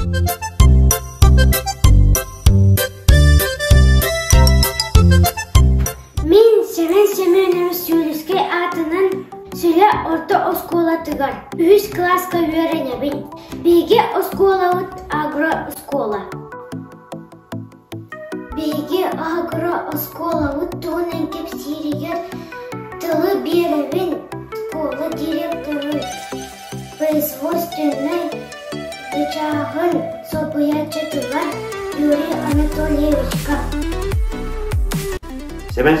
Мен Семен Сюлескей атынан Сүле орта оскола тыгар. 3 класска үйренебин. Биге оскола агроскола. Биге агроскола тугунан кеп сиригер тылы беребин. Школа директору производственной рычагын сопыячытыгар Юрий Анатольевичка. Семен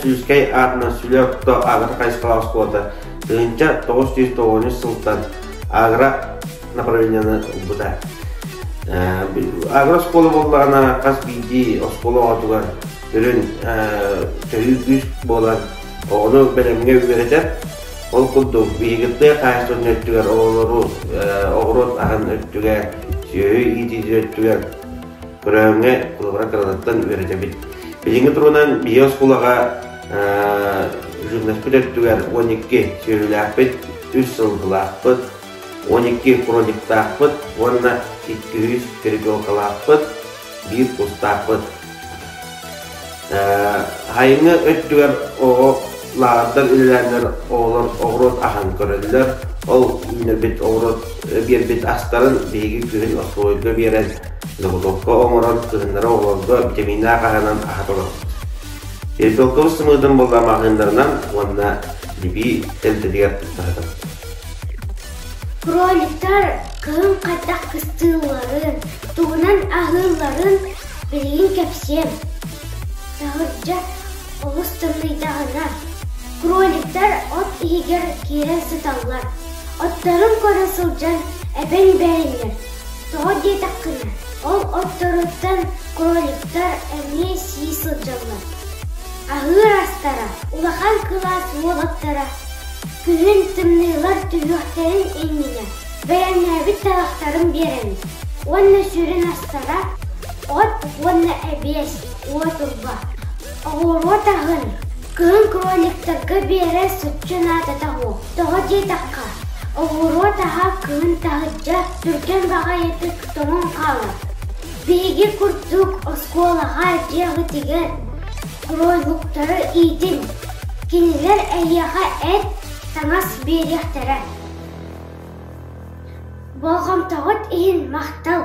Сюлескей атынан Сүле орта агроскола школада. Тыгынча 909 жылдан агро направлениені бұда. Агроскола болғана қас бейді оскола отуға бүрін түйгіз болан оғыны бәлемге өберетер. Ол құлды бейгітті қайыстың өттігер оғырот ағын өттігер, сүйі етеді өттігер күрәуіңе құлғыра қырғаттан өберетер. Бейінгі тұрғынан бей осколаға журналист өттігер 12 сөйлі ақпет, 3 сылғылы ақпет, 12 хроникта ақпет, онына 200 перекелқалы ақпет, 1 поста ақпет. Хайыңы өттігер оғылардар үлілердер оғырот ағын көрілдер. Ол бір бет астарын бейгі күн осылойға берен. Зұғылыққа оңыран күнлері оғылды витамина қағанан ағат олар. Перекелқы сымыдың болдамағындарынан онына либи тәлтедігер тұтағыды. Кроликтар кығын қайдақ кыстыларын, туғынан ағыларын білген кәпсем. Тағырджа олыстымдайдағына. Кроликтар от егер керен сыталар. Оттарын көрісілжан әбен бәрінер. Тоғы детаққына. Ол оттарыттан кроликтар әме сиысылжанлар. Ағыр астара, улахан кылас олаттара. Күн тымнылар түйіқтерін еміне. Бәйәнәбі талақтарын береміз. Онны сүрін астара, от онны әбес, отырба. Оғырот ағын. Күн кроликтарға бере сүтчін аты тағу. Тоғы детаққа. Оғырот аға күн тағыджа түркен баға еті тұңын қалы. Бейге күрттік осколаға жағы теген. Кроликтары идін. Кенелер әйеға әт таңас беректері. Болғам тағыт ең мақтал.